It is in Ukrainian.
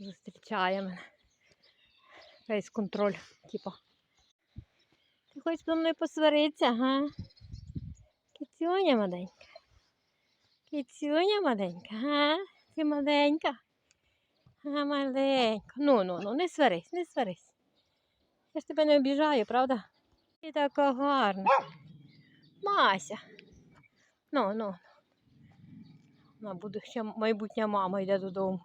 Зустрічає мене. Весь контроль, типу. Ти хочеш зі мною посваритися, га? Кицюня маленька. Кицюня маленька, га? Ти маленька? Ага, маленька. Ну, не сварись, не сварись. Я ж тебе не обіжаю, правда? Ти така гарна. Мася. Ну. Майбутня мама йде додому.